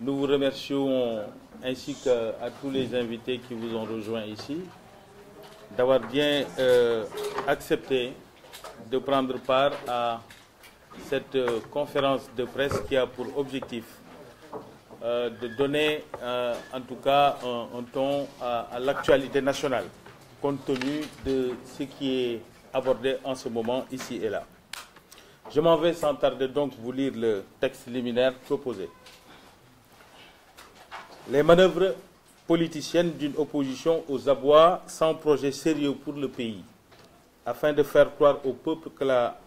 Nous vous remercions ainsi qu'à tous les invités qui vous ont rejoints ici d'avoir bien accepté de prendre part à cette conférence de presse qui a pour objectif de donner en tout cas un ton à l'actualité nationale compte tenu de ce qui est abordé en ce moment ici et là. Je m'en vais sans tarder donc vous lire le texte liminaire proposé. Les manœuvres politiciennes d'une opposition aux abois sans projet sérieux pour le pays, afin de faire croire au peuple que la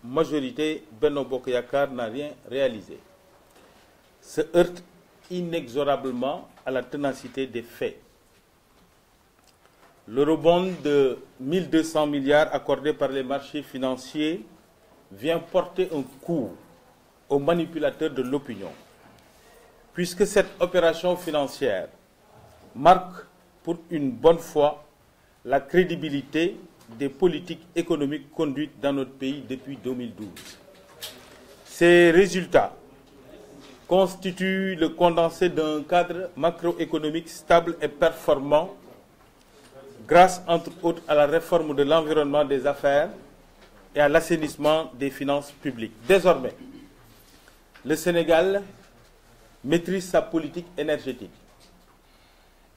majorité Benno Bokk Yakaar n'a rien réalisé, se heurte inexorablement à la ténacité des faits. L'eurobond de 1200 milliards accordé par les marchés financiers vient porter un coup aux manipulateurs de l'opinion, puisque cette opération financière marque pour une bonne fois la crédibilité des politiques économiques conduites dans notre pays depuis 2012. Ces résultats constituent le condensé d'un cadre macroéconomique stable et performant grâce, entre autres, à la réforme de l'environnement des affaires et à l'assainissement des finances publiques. Désormais, le Sénégal maîtrise sa politique énergétique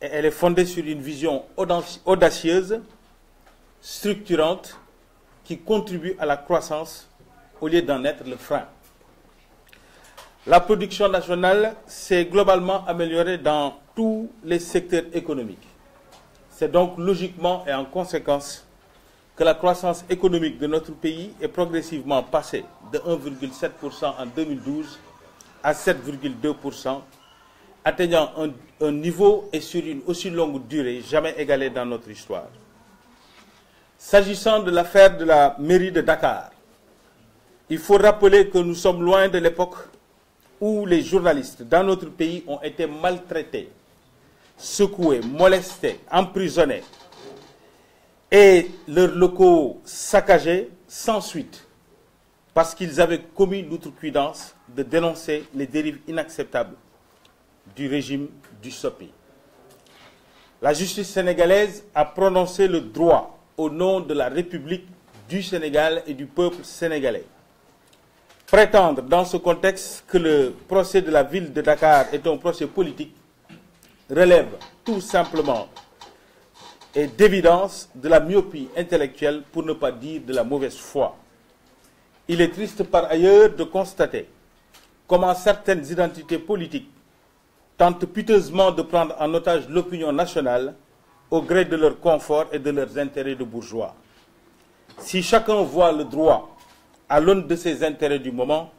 et elle est fondée sur une vision audacieuse, structurante, qui contribue à la croissance au lieu d'en être le frein. La production nationale s'est globalement améliorée dans tous les secteurs économiques. C'est donc logiquement et en conséquence que la croissance économique de notre pays est progressivement passée de 1,7% en 2012 à 7,2%, atteignant un niveau et sur une aussi longue durée jamais égalé dans notre histoire. S'agissant de l'affaire de la mairie de Dakar, il faut rappeler que nous sommes loin de l'époque où les journalistes dans notre pays ont été maltraités, secoués, molestés, emprisonnés et leurs locaux saccagés sans suite parce qu'ils avaient commis l'outrecuidance de dénoncer les dérives inacceptables du régime du SOPI. La justice sénégalaise a prononcé le droit au nom de la République du Sénégal et du peuple sénégalais. Prétendre dans ce contexte que le procès de la ville de Dakar est un procès politique relève tout simplement et d'évidence de la myopie intellectuelle, pour ne pas dire de la mauvaise foi. Il est triste par ailleurs de constater comment certaines identités politiques tentent piteusement de prendre en otage l'opinion nationale au gré de leur confort et de leurs intérêts de bourgeois. Si chacun voit le droit à l'aune de ses intérêts du moment,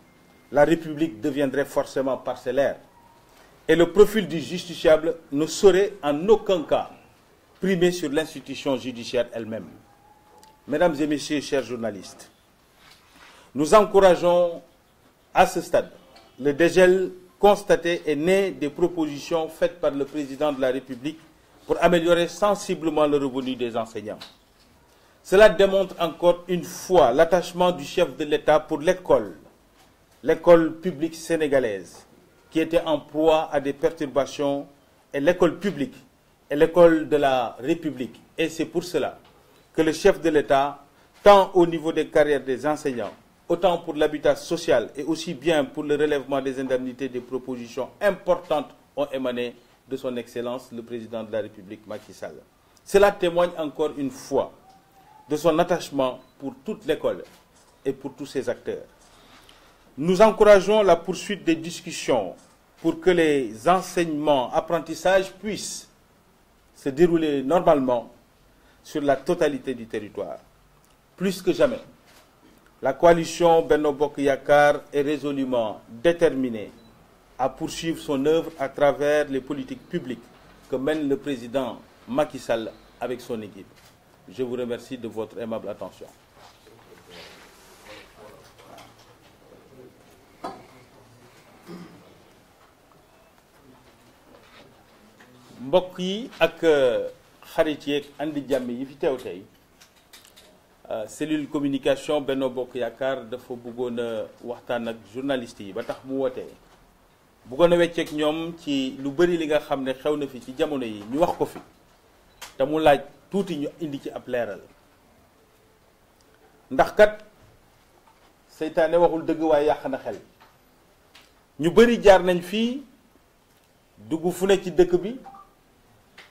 la République deviendrait forcément parcellaire. Et le profil du justiciable ne saurait en aucun cas primer sur l'institution judiciaire elle-même. Mesdames et messieurs, chers journalistes, nous encourageons à ce stade le dégel constaté est né des propositions faites par le président de la République pour améliorer sensiblement le revenu des enseignants. Cela démontre encore une fois l'attachement du chef de l'État pour l'école publique sénégalaise, qui était en proie à des perturbations, et l'école publique est l'école de la République. Et c'est pour cela que le chef de l'État, tant au niveau des carrières des enseignants, autant pour l'habitat social et aussi bien pour le relèvement des indemnités, des propositions importantes ont émané de son Excellence le président de la République, Macky Sall. Cela témoigne encore une fois de son attachement pour toute l'école et pour tous ses acteurs. Nous encourageons la poursuite des discussions pour que les enseignements, apprentissages puissent se dérouler normalement sur la totalité du territoire. Plus que jamais, la coalition Benno Bokk Yakaar est résolument déterminée à poursuivre son œuvre à travers les politiques publiques que mène le président Macky Sall avec son équipe. Je vous remercie de votre aimable attention. mbokk yi ak xarit yeeg andi jàmm yi fi teew tey cellule communication Benno Bokk Yakaar dafa bëggoon a waxtaan ak journalistes yi ba tax mu wootee bëggoon a wecceek ñoom ci lu bari li nga xam ne xew na fi ci jamono yi ñu wax ko fi te mu laaj tuuti ñu indi ci ab leeral ndax kat seytaane waxul dëgg waaye yàq na xel ñu bari jaar nañ fii dugg fu ne ci dëkk bi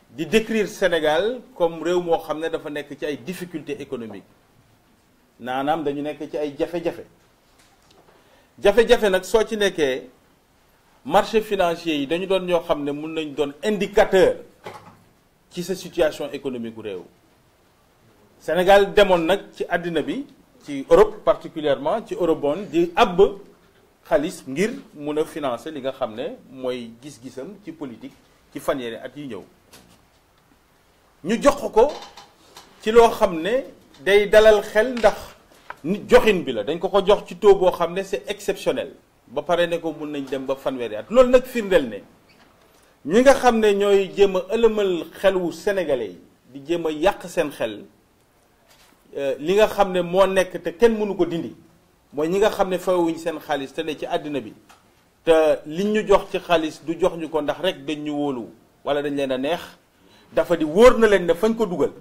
di décrire Sénégal comme réew moo xam ne dafa nekk ci ay difficultés économiques naanaam dañu nekk ci ay jafe-jafe jafe-jafe nag soo ci nekkee marché financier yi dañu doon ñoo xam ne mun nañ doon indicateur ci sa situation économique gu réew Sénégal demoon nag ci àddina bi ci Europe particulièrement ci eurobond di àbb xaalis ngir mun a financer li nga xam ne mooy gis-gisam ci politique ci fanweeri at yi ñëw ñu jox ko ci loo xam ne day dalal xel ndax nit joxin bi la dañ ko jox ci taux boo xam ne c'est exceptionnel ba pare ne ko mun nañ dem ba fanweeri at loolu nag firndeel ne ñi nga xam ne ñooy jéem a ëlëmal xelu sénégalais yi di jéem a yàq seen xel li nga xam ne moo nekk te kenn mënu ko dindi mooy ñi nga xam ne fawuñ seen xaalis te ne ci àddina bi te liñ ñu jox ci xaalis du jox ñu ko ndax rek dañ ñu wóolu wala dañ leen a neex dafa di wóor na leen ne fañ ko dugal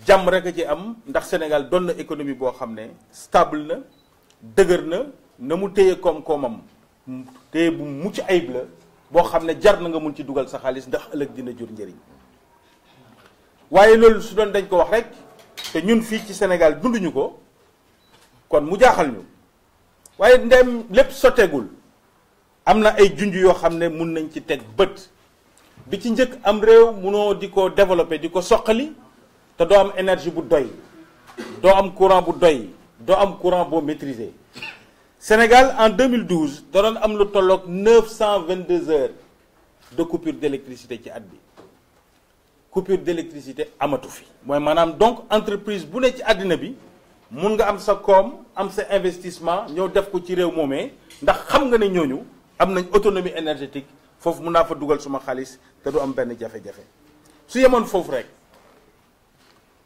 jàmm rek a ci am ndax Sénégal doon na économie boo xam ne stable na dëgër na mu téye koom-koomam téye bu mucc ayib la boo xam ne jar na nga mun ci dugal sa xaalis ndax ëllëg dina jur njëriñ waaye loolu su doon dañ ko wax rek te ñun fii ci Sénégal dunduñu ko kon mu jaaxal ñu waaye ndem lépp sotteegul am na ay junj yoo xam ne mun nañ ci teg bët bi ci njëkk am réew munoo di ko développer di ko soqali te doo am énergie bu doy doo am courant bu doy doo am courant boo maîtriser Sénégal en 2012 da doon am lu tolloog 922 heures de coupure d'électricité ci at bi coupure d'électricité amatu fi mooy maanaam donc entreprise bu ne ci àddina bi mun nga am sa koom am sa investissement ñëw def ko ci réew moomee ndax xam nga ne ñooñu am nañ autonomie énergétique foofu mun naa fa dugal suma xaalis te du am benn jafe-jafe su yemoon foofu rek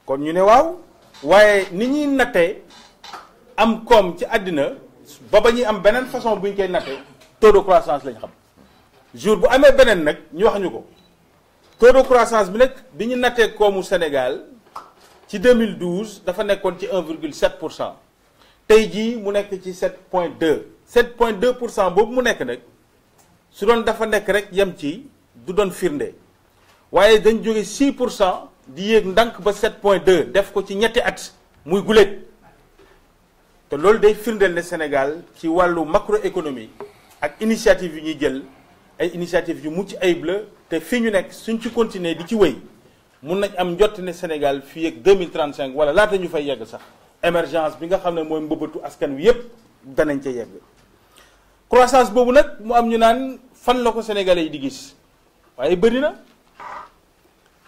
kon ñu ne waaw waaye ni ñuy nattee am koom ci àddina ba ñuy am beneen façon bu ñu koy nattee taux de croissance lañ xam jour bu amee beneen nag ñu wax ñu ko taux de croissance bi nag bi ñu nattee koomu Sénégal ci 2012 dafa nekkoon ci 1,7% tey jii mu nekk ci 7,2 7,2% boobu mu nekk nag su doon dafa nekk rek yem ci du doon firnde waaye dañ jóge 6% di yéeg ndànk ba 7,2 def ko ci ñetti at muy guléet te loolu day firndeel ne Sénégal ci wàllu macroéconomie ak initiative yi ñuy jël ay initiative yu mucc ayib la te fii ñu nekk suñ ci continuer di ci wéy mun nañ am njott ne Sénégal fii ak 2035 wala laata ñu fay yegg sax émergence bi nga xam ne mooy mbëbëtu askan wi yépp danañ ca yegg croissance boobu nag mu am ñu naan fan la ko sénégalais yi di gis waaye bëri na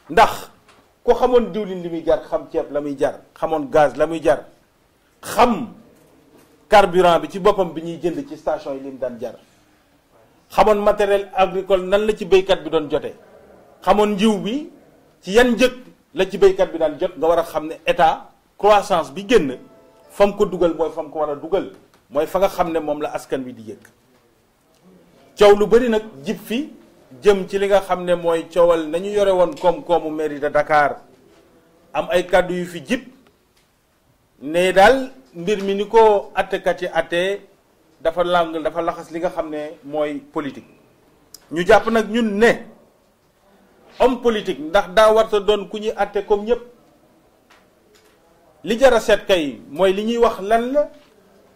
ndax ku xamoon diwlin li muy jar xam ceeb la muy jar xamoon gaz la muy jar xam carburant bi ci boppam bi ñuy jënd ci station yi li mu daan jar xamoon matériel agricole nan la ci béykat bi doon jote xamoon njiw bi ci yan njëg la ci béykat bi daan jot nga war a xam ne état croissance bi génn fam ko dugal mooy fam ko war a dugal mooy fa nga xam ne moom la askan wi di yëg coow lu bari nag jib fi jëm ci li nga xam ne mooy coowal nañu yore woon koom-koomu mairie de Dakar am ay kàddu yu fi jib ne daal mbir mi ni ko attekat yi attee dafa laxas li nga xam ne mooy politique ñu jàpp nag ñun ne homme politique ndax daa warta doon ku ñuy atte comme ñépp li jar a seet kay mooy li ñuy wax lan la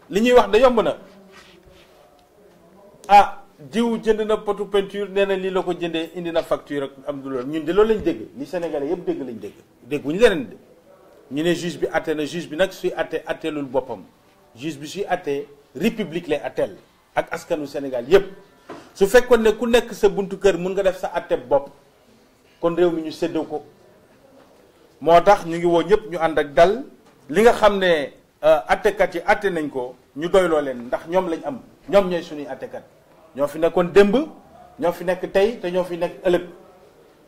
li ñuy wax da yomb na ah jiw jënd na potu peinture nee na lii la ko jëndee indi na facture ak am du loolu ñun de loolu lañ dégg li Sénégalais yëpp dégg lañ dégg dégguñu leneen de ñu ne juge bi atte na juge bi nag suy atte atteelul boppam juge bi suy atte république lay atteel ak askanu Sénégal yëpp su fekkoon ne ku nekk sa buntu kër mun nga def sa atte bopp kon réew mi ñu séddoo ko moo tax ñu ngi woo ñëpp ñu ànd ak dal li nga xam ne attekat yi atte nañ ko ñu doyloo leen ndax ñoom lañ am ñoom ñooy suñuy attekat ñoo fi nekkoon démb ñoo fi nekk tey te ñoo fi nekk ëllëg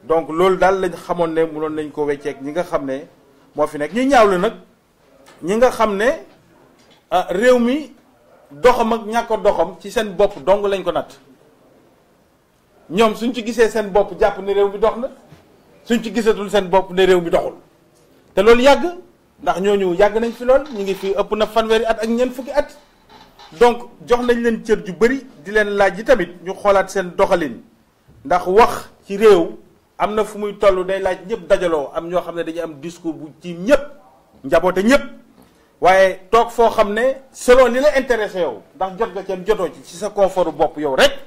donc loolu daal lañ xamoon ne mënoon nañ ko wecceek ñi nga xam ne moo fi nekk ñu ñaawlu nag ñi nga xam ne réew mi doxam ak ñàkk doxam ci seen bopp dong lañ ko natt ñoom suñ ci gisee seen bopp jàpp ne réew mi dox na suñ ci gisatul seen bopp ne réew mi doxul te loolu yàgg ndax ñooñu yàgg nañ fi lool ñu ngi fi ëpp na fanweeri at ak ñeent fukki at donc jox nañ leen cër ju bëri di leen laaj yi tamit ñu xoolaat seen doxalin ndax wax ci réew am na fu muy toll day laaj ñëpp dajaloo am ñoo xam ne dañuy am discours bu ci ñëpp njaboote ñëpp waaye toog foo xam ne selon li la intéressé yow ndax jot nga kenn jotoo ci sa confort bopp yow rek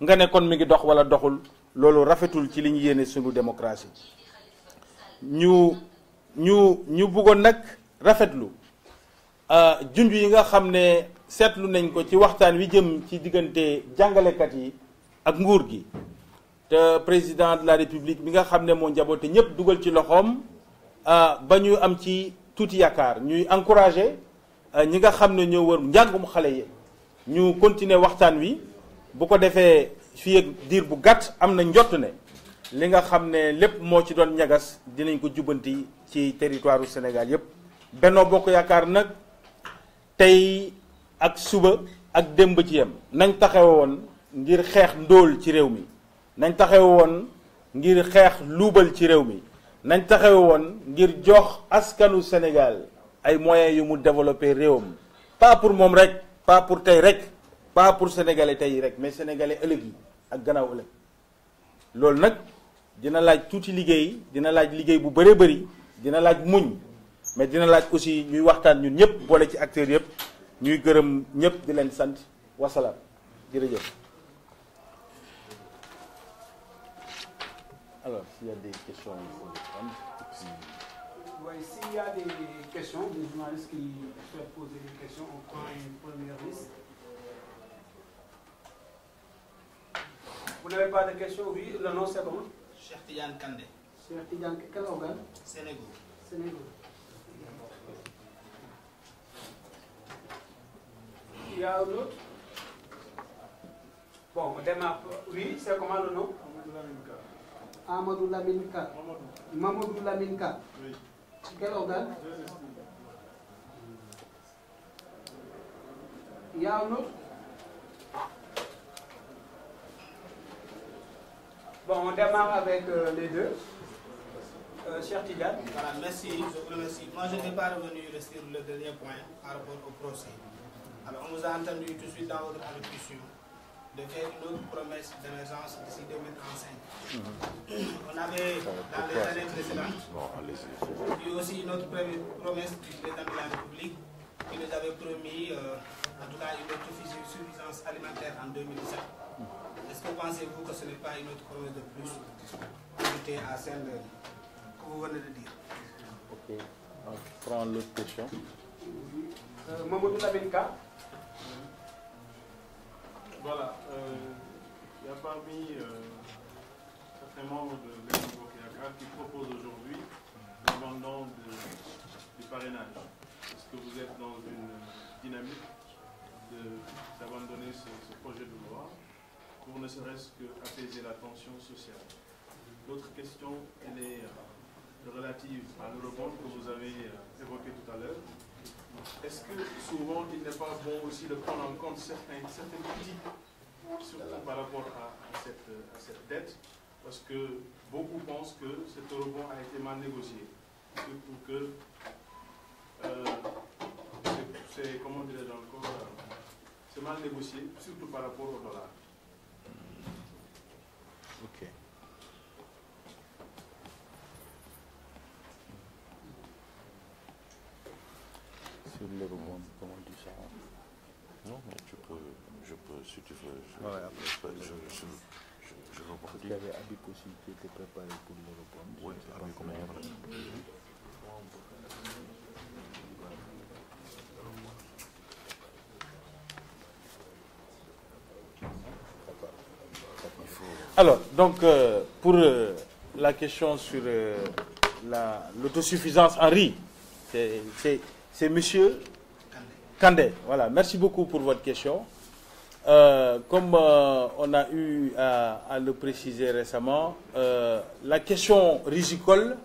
nga ne kon mi ngi dox wala doxul loolu rafetul ci li ñu yéene sunu démocratie ñu bëggoon nag rafetlu junj yi nga xam ne seetlu nañ ko ci waxtaan wi jëm ci diggante jàngalekat yi ak nguur gi te président de la république bi nga xam ne moo njaboote ñëpp dugal ci loxoom ba ñu am ci tuuti yaakaar ñuy encouragé ñi nga xam ne ñoo wër njàngum xale yi ñu continuer waxtaan wi bu ko defee fii ak diir bu gàtt am na njott ne li nga xam ne lépp moo ci doon ñagas dinañ ko jubbanti ci territoire u Sénégal yépp Benno Bokk Yaakaar nag tey ak suba ak démb ci yem nañ taxawe woon ngir xeex ndóol ci réew mi nañ taxawe woon ngir xeex luubal ci réew mi nañ taxawe woon ngir jox askanu Sénégal ay moyens yu mu développé réewam pas pour moom rek pas pour tey rek pas pour sénégalais tey rek mais sénégalais ëllëg yi ak gannaaw ëllëg loolu nag dina laaj tuuti liggéey dina laaj liggéey bu bëree bëri dina laaj muñ mais dina laaj aussi ñuy waxtaan ñun ñëpp boole ci acteurs yëpp ñuy gërëm ñëpp di leen sant wasalaam jërëjëf. Alors, s'il y a des questions, il faut répondre. Oui, s'il y a des questions, des journalistes qui souhaitent poser des questions, on prend une première liste. Vous n'avez pas de questions? Oui, le nom c'est comment? Cheikh Tidiane Kandé. Cheikh Tidiane, quel organe? Sénégal. Sénégal. Il y a un autre? Bon, on démarre. Oui, c'est comment le nom? Amadou Lamine Ka. Mamadou Lamine Ka. Oui. Quel organe? Il y a un autre? Bon, on démarre avec les deux. Cheikh Tidiane. Voilà, merci, je vous remercie. Moi, je n'ai pas revenu sur le dernier point par rapport au procès. Alors, on vous a entendu tout de suite dans votre allocution de faire une autre promesse d'émergence d'ici 2035. On avait, dans les années précédentes, eu aussi une autre promesse du président de la République qui nous avait promis, en tout cas, une autosuffisance alimentaire en 2017. Est-ce que pensez-vous que ce n'est pas une autre promesse de plus ajoutée à celle que vous venez de dire? Ok, on prend l'autre question. Mamadou Lamine Ka. Voilà, il y a parmi certains membres de Benno Bokk Yakaar qui proposent aujourd'hui l'abandon du parrainage. Est-ce que vous êtes dans une dynamique d'abandonner ce projet de loi pour ne serait-ce qu'apaiser la tension sociale? L'autre question, elle est relative à l'eurobond que vous avez évoqué tout à l'heure. Est-ce que souvent il n'est pas bon aussi de prendre en compte certaines critiques, surtout par rapport à cette dette, parce que beaucoup pensent que cet eurobond a été mal négocié, surtout que c'est, comment dirais-je encore, c'est mal négocié, surtout par rapport au dollar. Ok. Sur l'eurobond, comment on dit ça? Non, mais je peux, si tu veux, je rebondis. Il y avait Habib aussi qui était préparé pour l'eurobond. Oui, Habib Komar. Alors, donc, pour la question sur l'autosuffisance en riz, c'est monsieur Kandé. Voilà, merci beaucoup pour votre question. Comme on a eu à le préciser récemment, la question rizicole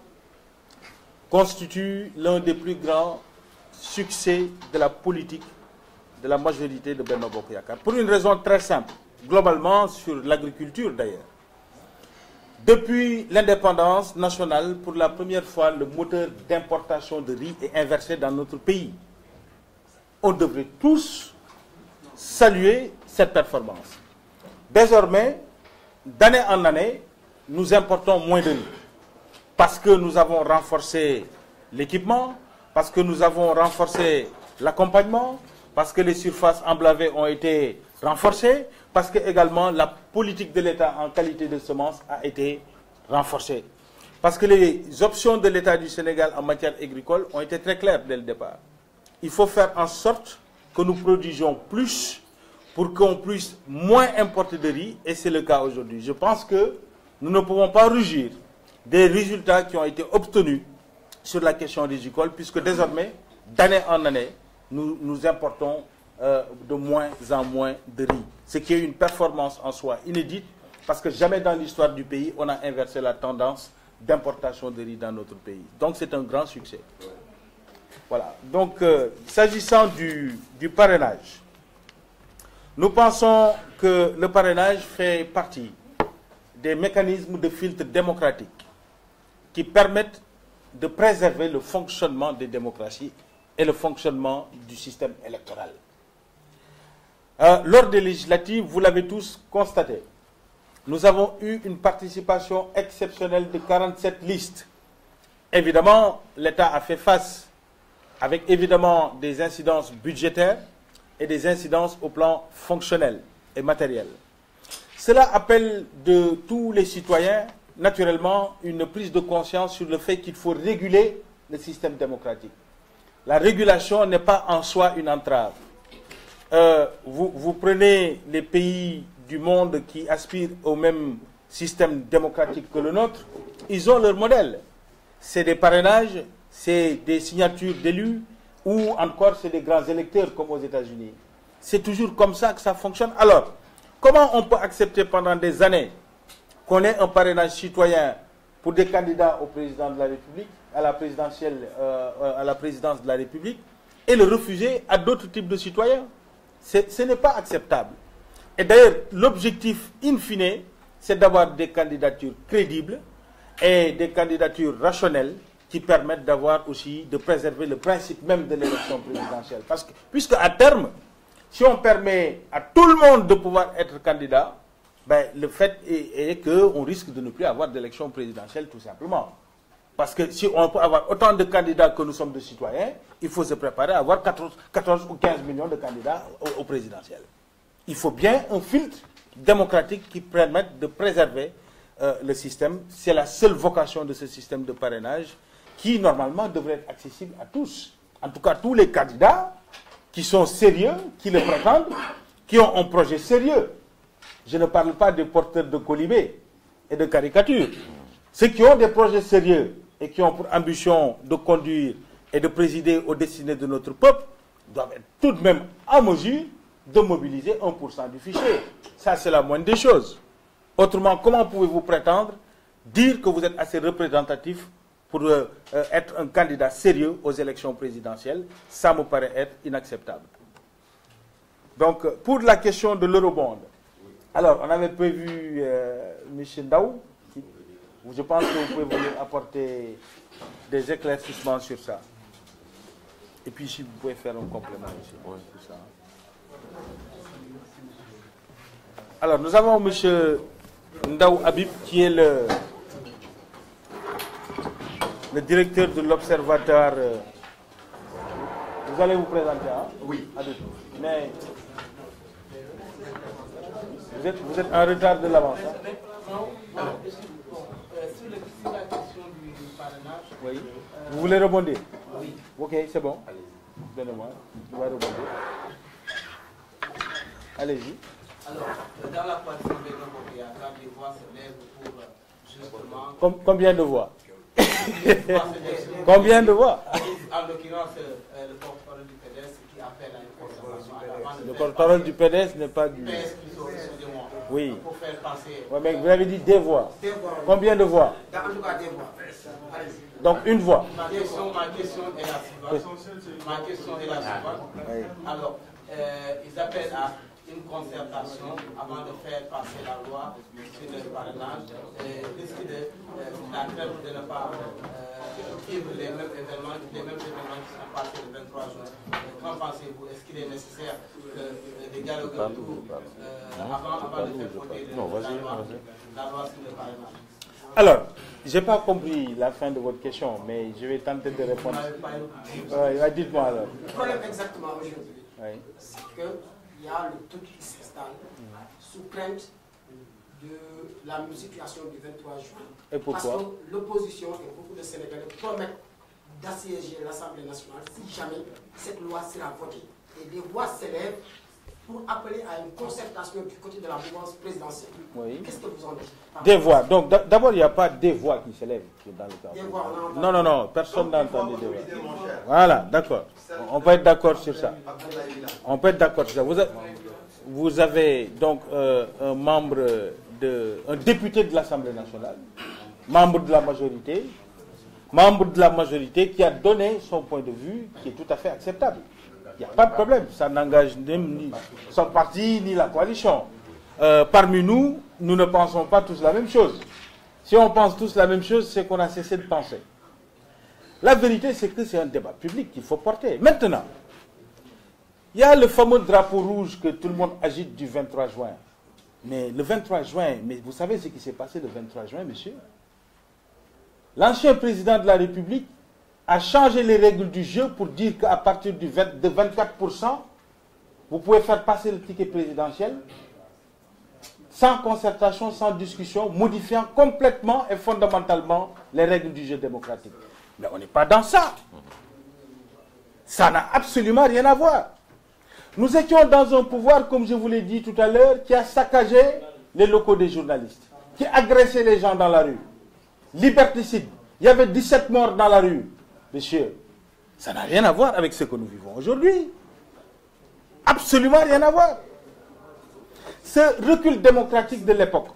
constitue l'un des plus grands succès de la politique de la majorité de Benno Bokk Yakaar. Pour une raison très simple. globalement sur l'agriculture d'ailleurs. Depuis l'indépendance nationale, pour la première fois, le moteur d'importation de riz est inversé dans notre pays. On devrait tous saluer cette performance. Désormais, d'année en année, nous importons moins de riz. Parce que nous avons renforcé l'équipement, parce que nous avons renforcé l'accompagnement, parce que les surfaces emblavées ont été renforcées, parce que également la politique de l'État en qualité de semences a été renforcée. Parce que les options de l'État du Sénégal en matière agricole ont été très claires dès le départ. Il faut faire en sorte que nous produisions plus pour qu'on puisse moins importer de riz, et c'est le cas aujourd'hui. Je pense que nous ne pouvons pas rougir des résultats qui ont été obtenus sur la question rizicole, puisque désormais, d'année en année, nous importons de moins en moins de riz. Ce qui est une performance en soi inédite, parce que jamais dans l'histoire du pays, on a inversé la tendance d'importation de riz dans notre pays. Donc c'est un grand succès. Voilà. Donc, s'agissant du parrainage, nous pensons que le parrainage fait partie des mécanismes de filtre démocratique qui permettent de préserver le fonctionnement des démocraties et le fonctionnement du système électoral. Lors des législatives, vous l'avez tous constaté, nous avons eu une participation exceptionnelle de 47 listes. Évidemment, l'État a fait face avec évidemment des incidences budgétaires et des incidences au plan fonctionnel et matériel. Cela appelle de tous les citoyens, naturellement, une prise de conscience sur le fait qu'il faut réguler le système démocratique. La régulation n'est pas en soi une entrave. Vous prenez les pays du monde qui aspirent au même système démocratique que le nôtre, ils ont leur modèle. C'est des parrainages, c'est des signatures d'élus, ou encore c'est des grands électeurs comme aux États-Unis. C'est toujours comme ça que ça fonctionne. Alors, comment on peut accepter pendant des années qu'on ait un parrainage citoyen pour des candidats au président de la République, à la présidentielle, à la présidence de la République, et le refuser à d'autres types de citoyens? Ce n'est pas acceptable. Et d'ailleurs, l'objectif in fine, c'est d'avoir des candidatures crédibles et des candidatures rationnelles qui permettent d'avoir aussi, de préserver le principe même de l'élection présidentielle. Parce que, puisque à terme, si on permet à tout le monde de pouvoir être candidat, ben, le fait est qu'on risque de ne plus avoir d'élection présidentielle tout simplement. Parce que si on peut avoir autant de candidats que nous sommes de citoyens, il faut se préparer à avoir 14 ou 15 millions de candidats au présidentiel. Il faut bien un filtre démocratique qui permette de préserver le système. C'est la seule vocation de ce système de parrainage qui, normalement, devrait être accessible à tous. En tout cas, tous les candidats qui sont sérieux, qui le prétendent, qui ont un projet sérieux. Je ne parle pas des porteurs de colibés et de caricatures. Ceux qui ont des projets sérieux et qui ont pour ambition de conduire et de présider aux destinées de notre peuple doivent être tout de même en mesure de mobiliser 1% du fichier. Ça, c'est la moindre des choses. Autrement, comment pouvez-vous prétendre dire que vous êtes assez représentatif pour être un candidat sérieux aux élections présidentielles? Ça me paraît être inacceptable. Donc, pour la question de l'eurobond, alors, on avait prévu M. Ndaou. Je pense que vous pouvez venir apporter des éclaircissements sur ça. Et puis, si vous pouvez faire un complément ici. Oui, c'est ça. Alors, nous avons M. Ndaou Habib, qui est le directeur de l'Observatoire. Vous allez vous présenter, hein? Oui. Mais vous êtes en retard de l'avance. Hein? Sur la question du parrainage. Oui. Vous voulez rebondir? Oui. Ok, c'est bon. Donnez-moi. Je vais rebondir. Allez-y. Alors, dans la coalition Benno, des voix se lèvent pour justement. Combien de voix? Combien de voix? En l'occurrence, le porte-parole du PDS qui appelle à une conservation à la Le porte-parole du PDS n'est pas du. Oui. Pour faire passer. Ouais, mais vous avez dit des voix. Des voix. Combien de voix? En tout cas, des voix. Donc une voix. Ma question est la suivante. Ma question est la suivante. Oui. Alors, ils appellent à une concertation avant de faire passer la loi sur le parrainage et risque de la crainte de ne pas vivre les mêmes événements qui sont passés le 23 juin. Qu'en pensez-vous? Est-ce qu'il est nécessaire de dialoguer autour avant de faire voter la loi sur le parrainage? Alors, je n'ai pas compris la fin de votre question, mais je vais tenter de répondre. Dites-moi alors. Le problème exactement aujourd'hui, c'est qu'il y a le truc qui s'installe sous crainte de la situation du 23 juin. Et pourquoi? Parce que l'opposition et beaucoup de Sénégalais promettent d'assiéger l'Assemblée nationale si jamais cette loi sera votée. Et des voix s'élèvent pour appeler à une concertation du côté de la mouvance présidentielle. Oui. Qu'est-ce que vous en dites? Des voix. Donc d'abord, il n'y a pas des voix qui s'élèvent dans le cas. Des voix, non, personne n'a entendu des voix. Voilà, d'accord. On peut être d'accord sur ça. On peut être d'accord sur ça. Vous avez donc un député de l'Assemblée nationale, membre de la majorité qui a donné son point de vue qui est tout à fait acceptable. Il n'y a pas de problème, ça n'engage ni son parti ni la coalition. Parmi nous, nous ne pensons pas tous la même chose. Si on pense tous la même chose, c'est qu'on a cessé de penser. La vérité, c'est que c'est un débat public qu'il faut porter. Maintenant, il y a le fameux drapeau rouge que tout le monde agite du 23 juin. Mais le 23 juin, mais vous savez ce qui s'est passé le 23 juin, monsieur? L'ancien président de la République a changé les règles du jeu pour dire qu'à partir de 24%, vous pouvez faire passer le ticket présidentiel sans concertation, sans discussion, modifiant complètement et fondamentalement les règles du jeu démocratique. Mais on n'est pas dans ça. Ça n'a absolument rien à voir. Nous étions dans un pouvoir, comme je vous l'ai dit tout à l'heure, qui a saccagé les locaux des journalistes, qui agressait les gens dans la rue. Liberticide. Il y avait 17 morts dans la rue. Monsieur, ça n'a rien à voir avec ce que nous vivons aujourd'hui. Absolument rien à voir. Ce recul démocratique de l'époque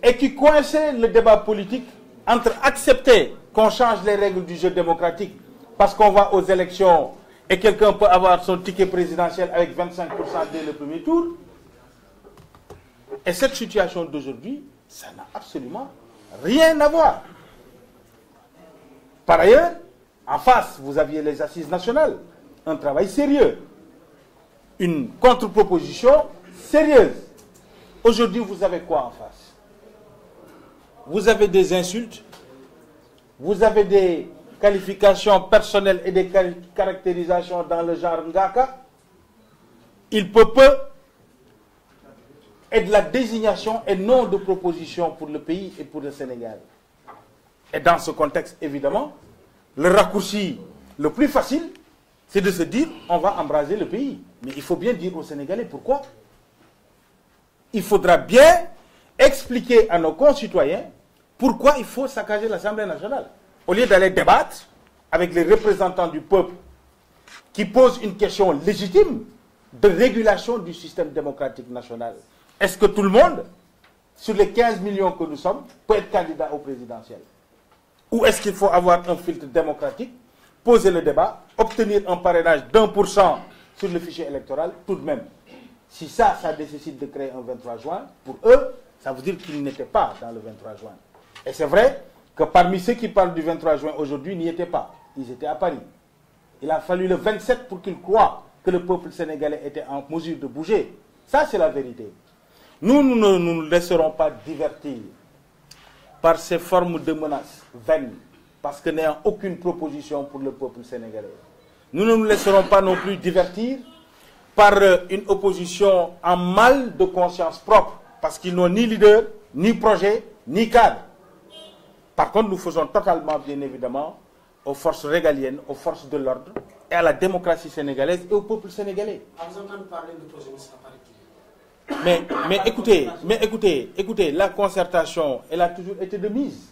et qui coinçait le débat politique entre accepter qu'on change les règles du jeu démocratique parce qu'on va aux élections et quelqu'un peut avoir son ticket présidentiel avec 25% dès le premier tour. Et cette situation d'aujourd'hui, ça n'a absolument rien à voir. Par ailleurs, en face, vous aviez les assises nationales, un travail sérieux, une contre-proposition sérieuse. Aujourd'hui, vous avez quoi en face? Vous avez des insultes, vous avez des qualifications personnelles et des caractérisations dans le genre Ngaka. Il peut peu et de la désignation et non de proposition pour le pays et pour le Sénégal. Et dans ce contexte, évidemment, le raccourci le plus facile, c'est de se dire on va embraser le pays. Mais il faut bien dire aux Sénégalais pourquoi. Il faudra bien expliquer à nos concitoyens pourquoi il faut saccager l'Assemblée nationale. Au lieu d'aller débattre avec les représentants du peuple qui posent une question légitime de régulation du système démocratique national. Est-ce que tout le monde, sur les 15 millions que nous sommes, peut être candidat au présidentiel? Ou est-ce qu'il faut avoir un filtre démocratique, poser le débat, obtenir un parrainage d'1% sur le fichier électoral, tout de même? Si ça nécessite de créer un 23 juin, pour eux, ça veut dire qu'ils n'étaient pas dans le 23 juin. Et c'est vrai que parmi ceux qui parlent du 23 juin aujourd'hui, n'y étaient pas. Ils étaient à Paris. Il a fallu le 27 pour qu'ils croient que le peuple sénégalais était en mesure de bouger. Ça, c'est la vérité. Nous ne nous laisserons pas divertir par ces formes de menaces vaines, parce que n'ayant aucune proposition pour le peuple sénégalais. Nous ne nous laisserons pas non plus divertir par une opposition en mal de conscience propre, parce qu'ils n'ont ni leader, ni projet, ni cadre. Par contre, nous faisons totalement, bien évidemment, aux forces régaliennes, aux forces de l'ordre, et à la démocratie sénégalaise et au peuple sénégalais. À vous entendre parler de projet, mais écoutez, la concertation, elle a toujours été de mise.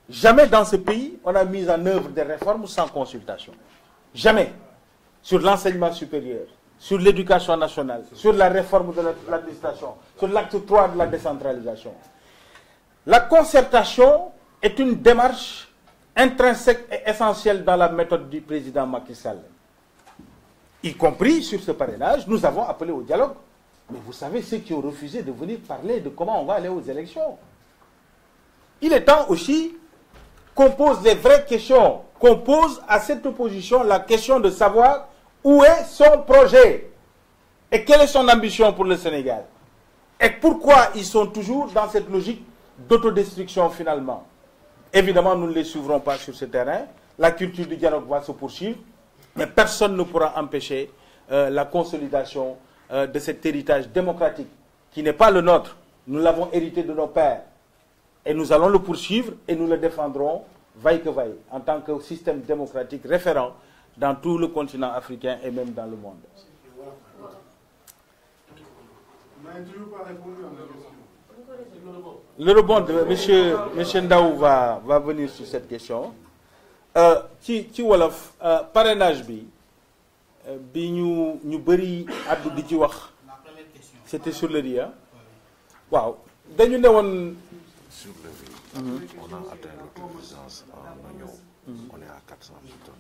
Jamais dans ce pays, on a mis en œuvre des réformes sans consultation. Jamais. Sur l'enseignement supérieur, sur l'éducation nationale, sur la réforme de l'administration, sur l'acte 3 de la décentralisation. La concertation est une démarche intrinsèque et essentielle dans la méthode du président Macky Sall. y compris sur ce parrainage, nous avons appelé au dialogue. Mais vous savez, ceux qui ont refusé de venir parler de comment on va aller aux élections. Il est temps aussi qu'on pose les vraies questions, qu'on pose à cette opposition la question de savoir où est son projet et quelle est son ambition pour le Sénégal. Et pourquoi ils sont toujours dans cette logique d'autodestruction finalement. Évidemment, nous ne les suivrons pas sur ce terrain. La culture du dialogue va se poursuivre, mais personne ne pourra empêcher la consolidation de cet héritage démocratique qui n'est pas le nôtre. Nous l'avons hérité de nos pères. Et nous allons le poursuivre et nous le défendrons vaille que vaille, en tant que système démocratique référent dans tout le continent africain et même dans le monde. Le rebond de M. Ndaw va venir sur cette question. Ci wolof parrainage bi ñu bëri addu di ci wax c'était sur le riz. Waaw dañu ne woon sur le riz, on a atteint l'autosuffisance en oignon. On est à 400 000 tonnes.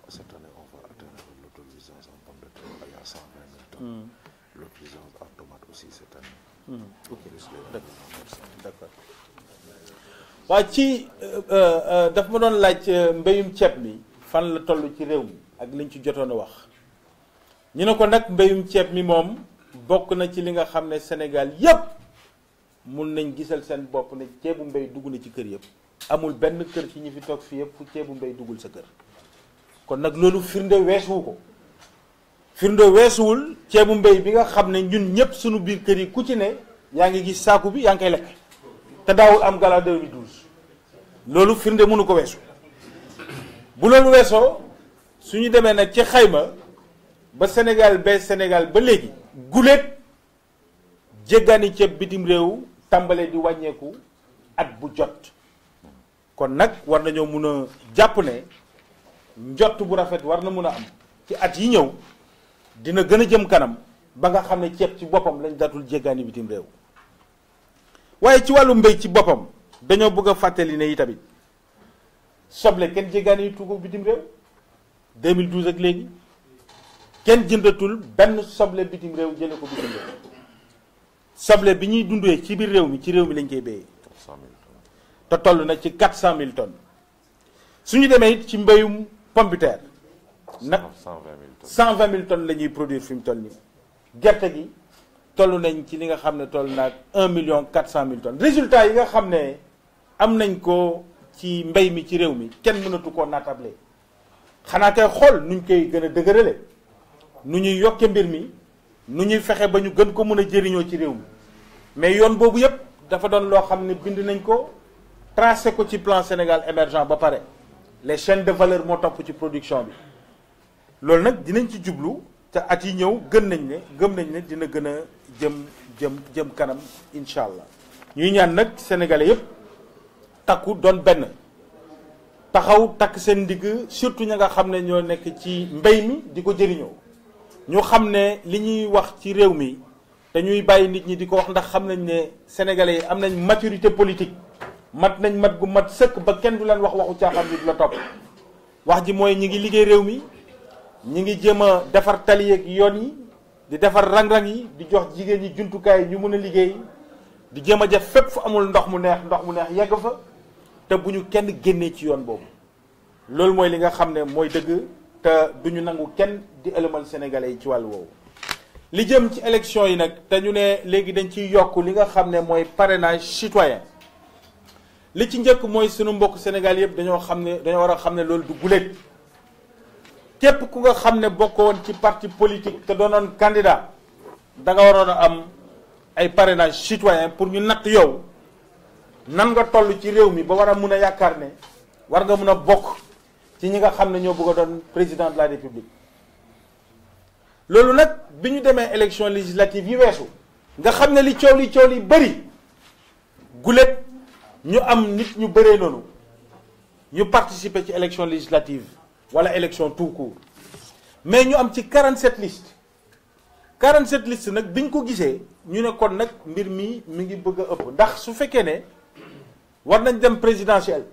Cette année, on va atteindre l'autosuffisance en pommes de terre à 120 000 tonnes. L'autosuffisance en tomates aussi cette année. Ok, d'accord. waaw ci daf ma doon laaj mbéyum ceeb mi fan la toll ci réew mi ak liñ ci jotoon a wax ñu ne ko nag mbéyum ceeb mi moom bokk na ci li nga xam ne Sénégal yépp mun nañ gisal seen bopp ne ceebu mbéy dugg na ci kër yëpp amul benn kër ci ñi fi toog fii yëpp fu ceebu mbéy duggul sa kër kon nag loolu firnde weesuwu ko firnde weesuwul ceebu mbéy bi nga xam ne ñun ñëpp suñu biir kër yi ku ci ne yaa ngi gis saaku bi yaa ngi koy lekk te daawul am gala 2012 loolu firnde mënu ko weesu bu loolu weesoo suñu demee nag ci xayma ba Sénégal ba léegi guléet jéggaani ceeb bitim réew tàmbale di wàññeeku at bu jot kon nag war nañoo mun a jàpp ne njott bu rafet war na mun a am ci at yi ñëw dina gën a jëm kanam ba nga xam ne ceeb ci boppam lañ datul jéggaani bitim réew waaye ci wàllu mbéy ci boppam dañoo bëgg a fàttali ne yi tamit soble kenn jéggaani yi tuuko bitim réew 2012 ak léegi kenn jëndatul benn soble bitim réew jële ko bitim réew soble bi ñuy dundee ci biir réew mi ci réew mi lañ koy béyee te toll na ci 400 000 tonnes suñu demee it ci mbéyum pomme de terre nag 120 000 tonnes la ñuy produire fi mu toll nii gerte gi toll nañ ci li nga xam ne toll naag 1 400 000 tonnes résultat yi nga xam ne am nañ ko ci mbéy mi ci réew mi kenn mënatu koo naatable xanaa kay xool nuñ koy gën a dëgërale nu ñuy yokke mbir mi nu ñuy fexe ba ñu gën ko mën a jëriñoo ci réew mi mais yoon boobu yépp dafa doon loo xam ne bind nañ ko tracé ko ci plan Sénégal émergent ba pare les chaînes de valeur moo topp ci production bi loolu nag dinañ ci jublu te at yi ñëw gëm nañ ne dina gën a jëm kanam incha allah ñuy ñaan nag sénégalais yépp takku doon benn taxaw takk seen ndigg surtout ña nga xam ne ñoo nekk ci mbéy mi di ko jëriñoo ñu xam ne li ñuy wax ci réew mi te ñuy bàyyi nit ñi di ko wax ndax xam nañ ne sénégalais yi am nañ maturité politique mat nañ mat gu mat sëkk ba kenn du leen wax waxu caaxaan bi du la topp wax ji mooy ñi ngi liggéey réew mi ñi ngi jéem a defar tali ak yoon yi di defar rang-rang yi di jox jigéen ñi jumtukaay ñu mën a liggéey di jéem a def fépp fu amul ndox mu neex yegg fa te bu ñu kenn génnee ci yoon boobu loolu mooy li nga xam ne mooy dëgg te du ñu nangu kenn di ëlëmal sénégalais yi ci wàllu woowu. li jëm ci élection yi nag te ñu ne léegi dañ ciy yokk li nga xam ne mooy parrainage citoyen li ci njëkk mooy sunu mbokk Sénégal yëpp dañoo war a xam ne loolu du guléet képp ku nga xam ne bokkoon ci parti politique te doonoon candidat da nga waroon a am ay parrainage citoyen pour ñu natt yow nan nga toll ci réew mi ba war a mun a yaakaar ne war nga mun a bokk ci ñi nga xam ne ñoo bëgg a doon président de la république. loolu nag bi ñu demee élection législative yi weesu nga xam ne li coow li bëri guléet ñu am nit ñu bëree noonu ñu participer ci élection législative wala élection tout court mais ñu am ci 47 listes 47 listes nag biñ ko gisee ñu ne kon nag mbir mi ngi bëgg a ëpp ndax su fekkee ne war nañ dem présidentielle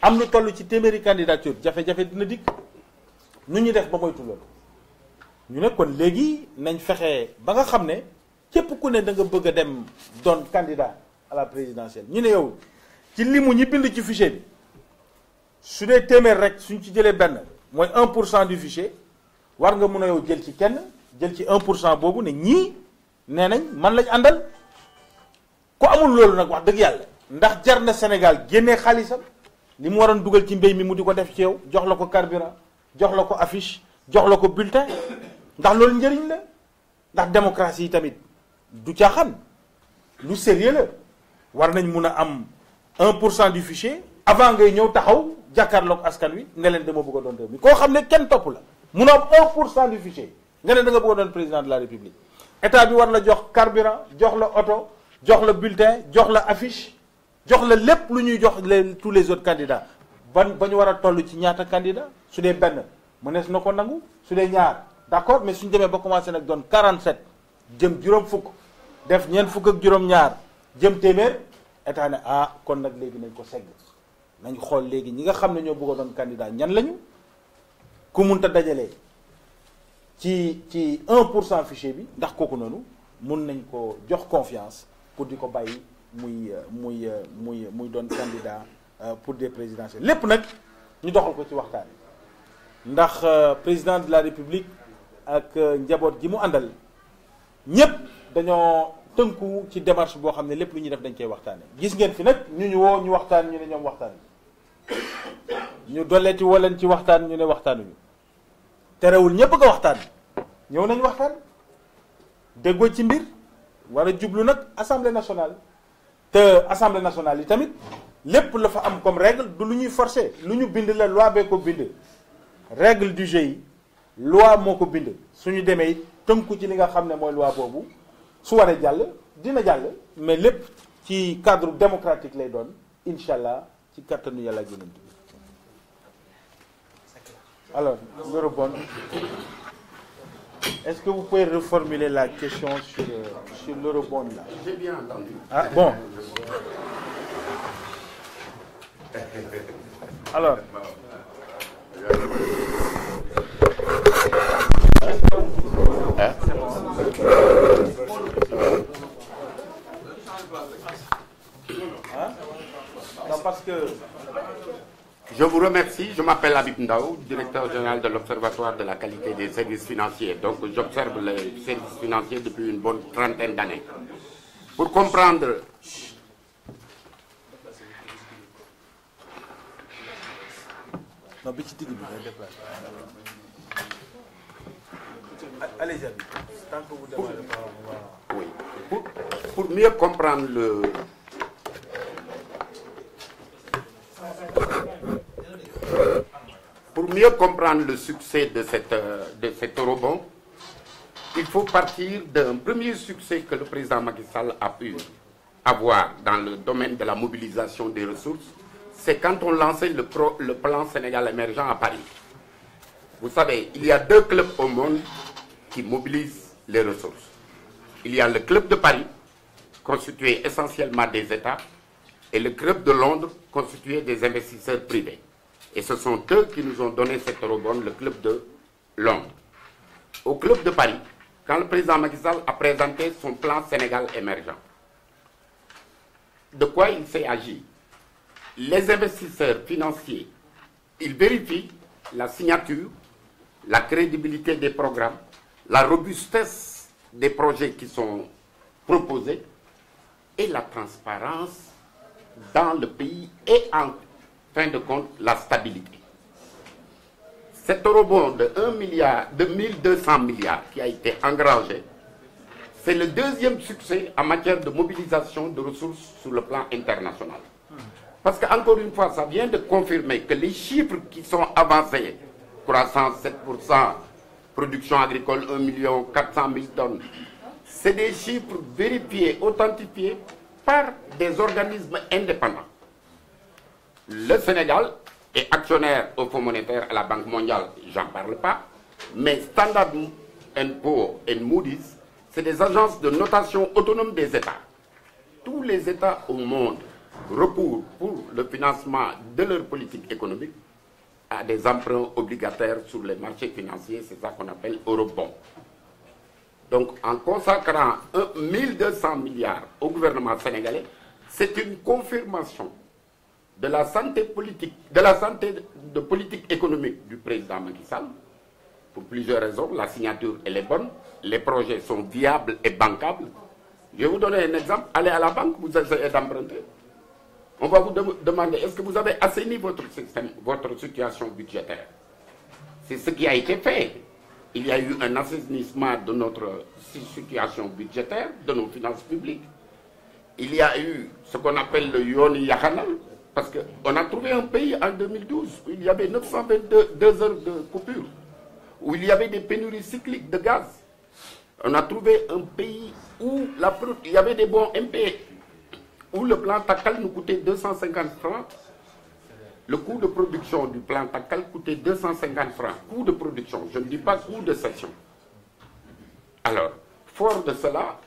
am lu toll ci téeméeri candidature jafe-jafe dina dikk nu ñu def ba moytu loolu ñu ne kon léegi nañ fexe ba nga xam ne képp ku ne da nga bëgg a dem doon candidat à la présidentielle ñu ne yow ci limu ñi bind ci fichier bi su dee téeméer rek suñ ci jëlee benn mooy 1% du fichier war nga mun a yow jël ci kenn jël ci 1% boobu ne ñii nee nañ man lañ àndal ku amul loolu nag wax dëgg yàlla ndax jar na Sénégal génnee xaalisam li mu waroon dugal ci mbéy mi mu di ko def ci yow jox la ko carburant jox la ko affiche jox la ko bulletin ndax loolu njëriñ la ndax démocratie yi tamit du caaxaan lu sérieux la war nañ mun a am 1% du fichier avant ngay ñëw taxaw jàkkaarloog askan wi nga leen dama bëgg a doon réew mi koo xam ne kenn topp la mun a am 1% du fichier nga ne da nga bëgg a doon président de la république état bi war la jox carburant jox la oto jox la bulletin jox la affiche jox la lépp lu ñuy jox tous les autres candidats ba ñu war a toll ci ñaata candidat su dee benn mënees na ko nangu su dee ñaar d'accord mais suñu demee ba commencé nag doon 47 jëm juróom fukk def ñeent fukk ak juróom-ñaar jëm téeméer état ne ah kon nag léegi nañ ko segg nañ xool léegi ñi nga xam ne ñoo bëgg a doon candidat ñan lañu ku munta dajalee ci 1% fichier bi ndax kooku noonu mun nañ ko jox confiance pour di ko bàyyi muy doon candidat pour des présidentielles lépp nag ñu doxal ko ci waxtaan ndax président de la république ak njaboot gi mu àndal ñépp dañoo tënku ci démarche boo xam ne lépp lu ñuy def dañ koy waxtaane gis ngeen fi nag ñu woo ñu waxtaan ñu ne ñoom waxtaan ñu dolleeti woo leen ci waxtaan ñu ne waxtaanuñu terewul ñépp a waxtaan ñëw nañ waxtaan déggoo ci mbir war a jublu nag assemblée nationale te assemblée nationale yi tamit lépp la fa am comme règle du lu ñuy forcer lu ñu bind la loi bee ko bind règle du jeu yi loi moo ko bind suñu demee it tënku ci li nga xam ne mooy loi boobu su waree jàll dina jàll mais lépp ci cadre démocratique lay doon incha allah ci kattanu yàlla jënant bi alors l'eurobond est-ce que vous pouvez reformuler la question sur l'eurobond là? J'ai bien entendu. Ah bon. Alors. Non, parce que... Je vous remercie. Je m'appelle Habib Ndaw, directeur général de l'Observatoire de la qualité des services financiers. Donc, j'observe les services financiers depuis une bonne trentaine d'années. Pour comprendre... Non, allez-y, Habib. Tant que vous demandez pas, oui. Pour mieux comprendre le... Pour mieux comprendre le succès de cet eurobond, il faut partir d'un premier succès que le président Macky Sall a pu avoir dans le domaine de la mobilisation des ressources. C'est quand on lançait le plan Sénégal émergent à Paris. Vous savez, il y a 2 clubs au monde qui mobilisent les ressources. Il y a le club de Paris, constitué essentiellement des États, et le club de Londres, constitué des investisseurs privés. Et ce sont eux qui nous ont donné cet eurobond, le club de Londres. Au club de Paris, quand le président Macky Sall a présenté son plan Sénégal émergent, de quoi il s'est agi? Les investisseurs financiers, ils vérifient la signature, la crédibilité des programmes, la robustesse des projets qui sont proposés et la transparence dans le pays et en fin de compte la stabilité. Cet eurobond de 1 milliard, de 1200 milliards qui a été engrangé, c'est le deuxième succès en matière de mobilisation de ressources sur le plan international. Parce qu'encore une fois, ça vient de confirmer que les chiffres qui sont avancés, croissance 7%, production agricole 1 400 000 tonnes, c'est des chiffres vérifiés, authentifiés par des organismes indépendants. Le Sénégal est actionnaire au Fonds monétaire à la Banque mondiale, j'en parle pas, mais Standard & Poor's et Moody's, c'est des agences de notation autonomes des États. Tous les États au monde recourent pour le financement de leur politique économique à des emprunts obligataires sur les marchés financiers, c'est ça qu'on appelle eurobond. Donc en consacrant 1200 milliards au gouvernement sénégalais, c'est une confirmation de la santé politique, de politique économique du président Macky Sall. Pour plusieurs raisons, la signature elle est bonne, les projets sont viables et bancables. Je vais vous donner un exemple, allez à la banque, vous essayez d'emprunter. On va vous demander, est-ce que vous avez assaini votre système, votre situation budgétaire? C'est ce qui a été fait. Il y a eu un assainissement de notre situation budgétaire, de nos finances publiques. Il y a eu ce qu'on appelle le Yoni Yahanal, parce qu'on a trouvé un pays en 2012 où il y avait 922 heures de coupure, où il y avait des pénuries cycliques de gaz. On a trouvé un pays où il y avait des bons MP, où le plan Takal nous coûtait 250 francs. Le coût de production du plan Takal coûtait 250 francs. Coût de production, je ne dis pas coût de cession. Alors, fort de cela,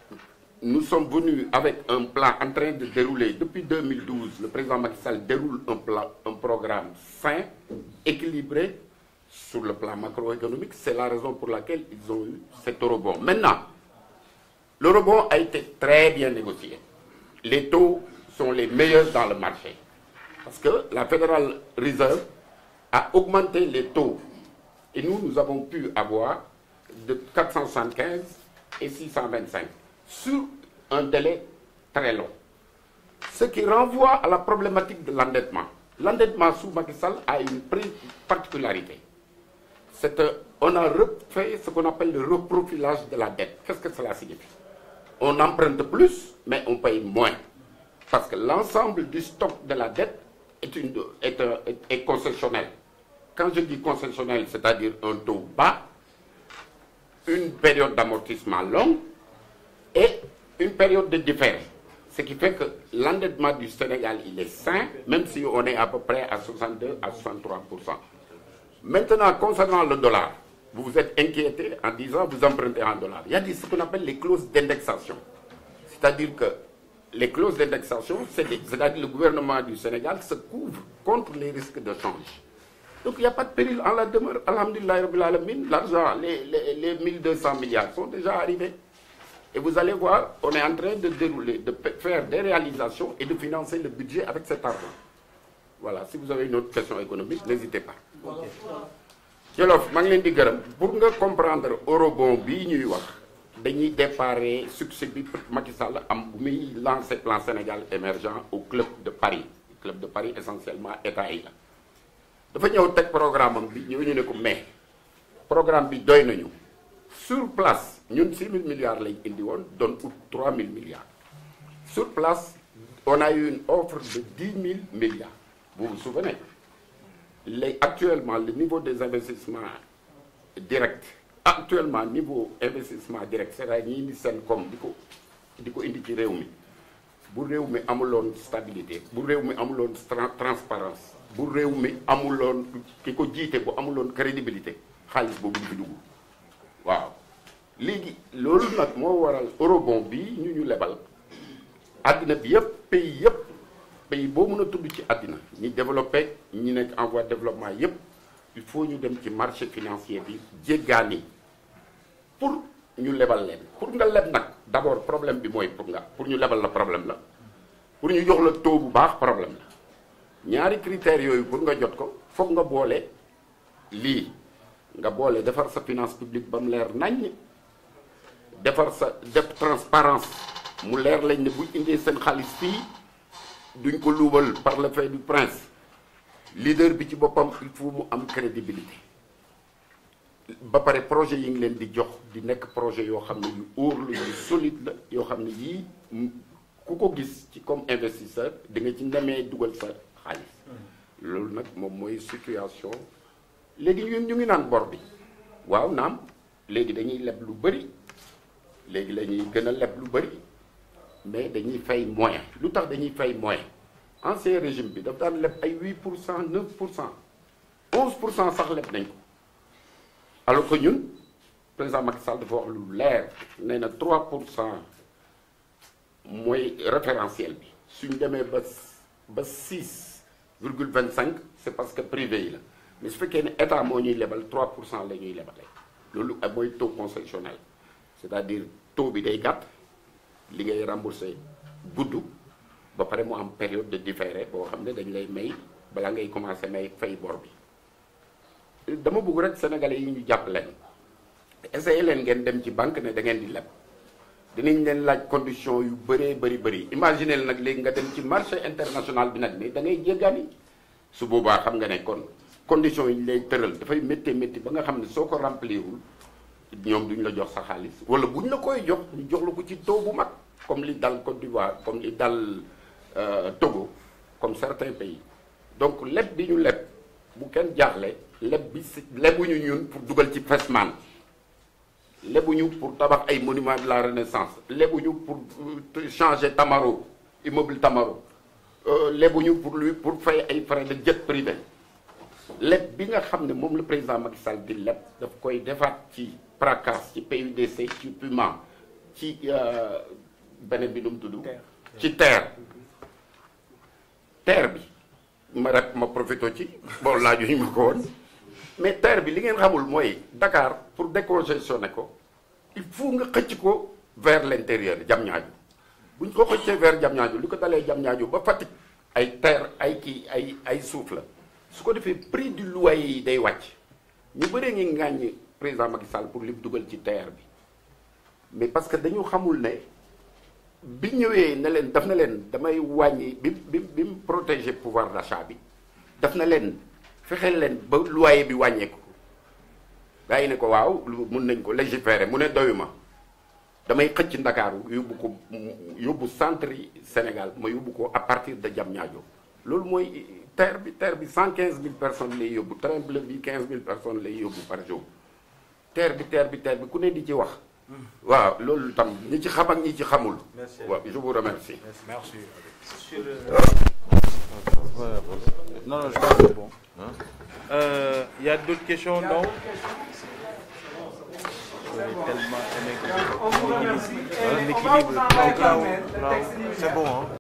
nous sommes venus avec un plan en train de dérouler. Depuis 2012, le président Macky Sall déroule un programme sain, équilibré, sur le plan macroéconomique. C'est la raison pour laquelle ils ont eu cet eurobond. Maintenant, l'eurobond a été très bien négocié. Les taux sont les meilleurs dans le marché. Parce que la Federal Reserve a augmenté les taux. Et nous avons pu avoir de 475 et 625 sur un délai très long. Ce qui renvoie à la problématique de l'endettement. L'endettement sous Macky Sall a une particularité. On a refait ce qu'on appelle le reprofilage de la dette. Qu'est-ce que cela signifie? On emprunte plus, mais on paye moins. Parce que l'ensemble du stock de la dette est concessionnel. Quand je dis concessionnel, c'est-à-dire un taux bas, une période d'amortissement longue et une période de différé. Ce qui fait que l'endettement du Sénégal, il est sain, même si on est à peu près à 62 à 63%. Maintenant, concernant le dollar, vous vous êtes inquiété en disant vous empruntez en dollars. Il y a ce qu'on appelle les clauses d'indexation. C'est-à-dire que les clauses d'indexation, c'est-à-dire le gouvernement du Sénégal se couvre contre les risques de change. Donc il n'y a pas de péril en la demeure. Alhamdulillah Rabbil Alamin, l'argent, les 1200 milliards sont déjà arrivés. Et vous allez voir, on est en train de dérouler, de faire des réalisations et de financer le budget avec cet argent. Voilà, si vous avez une autre question économique, n'hésitez pas. Jolof, maa ngi leen di gërëm pour nga comprendre eurobond bii ñuy wax dañuy déparé succès bi Macky Sall am bu muy lancé plan Sénégal émergent au club de Paris. Club de Paris essentiellement état yi la. dafa ñëw teg programme am bi ñu ne ko mais programme bi doy nañu sur place ñun 6 000 milliards lañ indi woon doon ut 3 000 milliards. Sur place on a eu une offre de 10 000 milliards. Vous vous souvenez? Actuellement, le niveau des investissements directs, actuellement, niveau investissement direct, c'est-à-dire ñi seen comme di ko indi ci réew mi bu réew mi amuloon stabilité, bu réew mi amuloon transparence, bu réew mi amuloon ki ko jiite bu amuloon crédibilité, xaalis boobu du fi dugg. Waaw léegi loolu nag moo waral eurobond bi ñu lebal àddina bi yëpp pays boo mën a tudd ci àddina ñi développé ñi nekk en voie de développement yépp il faut ñu dem ci marché financier bi jéggaani pour ñu lebal leen. Pour nga leb nag d'abord problème bi mooy pour ñu lebal la problème la pour ñu jox la taux bu baax problème la ñaari critères yooyu pour nga jot ko foog nga boole lii nga boole defar sa finance publique ba mu leer naññ defar sa def transparence mu leer lañ ne buñ indee seen xaalis fii duñ ko luubal par le fait du prince. Leader bi ci boppam il faut mu am crédibilité ba pare projet yi ngi leen di jox di nekk projet yoo xam ne yu óor la yu solide la yoo xam ne yii ku ko gis ci comme investisseur di nga ci ndemee dugal sa xaalis. Loolu nag moom mooy situation léegi ñu ngi naan bor bi waaw naam léegi dañuy leb lu bëri léegi la ñuy gën a leb lu bëri mais dañuy fay moyen. Lu tax dañuy fay moyen? Ancien régime bi daf daan leb ay 8%, 9%, 11% sax leb nañ ko alors que ñun président Macky Sall dafa wax lu leer nee na 3% mooy référentiel bi suñ demee ba 6,25 c'est parce que privé yi la mais su fekkee ne état moo ñuy lebal 3% la ñuy lebale loolu mooy taux concessionnel c'est-à-dire taux bi day gàtt li ngay remboursé gudd ba pare mu am période de différé boo xam ne dañ lay may balaa ngay commencé may fay bor bi dama bëgg rek sénégalais yi ñu jàpp leen essayé leen ngeen dem ci banque ne da ngeen di leb dinañ leen laaj condition yu bëree bëri imaginez nag léegi nga dem ci marché international bi nag ne da ngay jéggaani su boobaa xam nga ne kon condition yi ñu lay tëral dafay métti ba nga xam ne soo ko remplirul ñoom duñ la jox sa xaalis wala buñ la koy jox ñu jox la ko ci taux bu mag comme li dal Côte d'Ivoire comme li dal Togo comme certains pays donc leb bi ñu leb bu kenn jaaxle leb bi si lebuñu ñun pour dugal ci Fesman lebuñu pour tabax ay monuments de la Renaissance lebuñu pour changer Tamaro immeuble Tamaro lebuñu pour fay ay frais de jet privé leb bi nga xam ne moom le président Macky Sall di leb daf koy defaat ci PRACAS ci PUDC ci PUMA ci beneen bi nu mu tudd ci terre bi ma profité ci bon laajuñu ma ko woon mais terre bi li ngeen xamul mooy Dakar pour décongestionner ko il faut nga xëcc ko vers l'intérieur Diamniadio buñ ko xëccee vers Diamniadio li ko dalee Diamniadio ba Fatick ay terre ay suuf la su ko defee prix du loyer yi day wàcc ñu bëree ngi ngàññ président Macky Sall pour li mu dugal ci terre bi mais parce que dañu xamul ne bi ñëwee ne leen daf na leen damay wàññi bi mu protéger pouvoir d'achat bi daf na leen fexeel leen ba loyer bi wàññeeku gars yi ne ko waaw mun nañ ko légiférer mu ne doyuma damay xëcc Ndakaaru yóbbu centre yi Sénégal ma yóbbu ko à partir de Diamniadio loolu mooy terre bi 115 000 personnes lay yóbbu train bleu bi 15 000 personnes lay yóbbu par jour terre bi ku ne di ci wax waaw loolu tam ñi ci xam ak ñi ci xamul. waaw je vous remercie. Merci. Non, je pense que c'est bon. Y a d'autres questions? Non? Tellement aimé que l'équilibre. C'est bon, hein?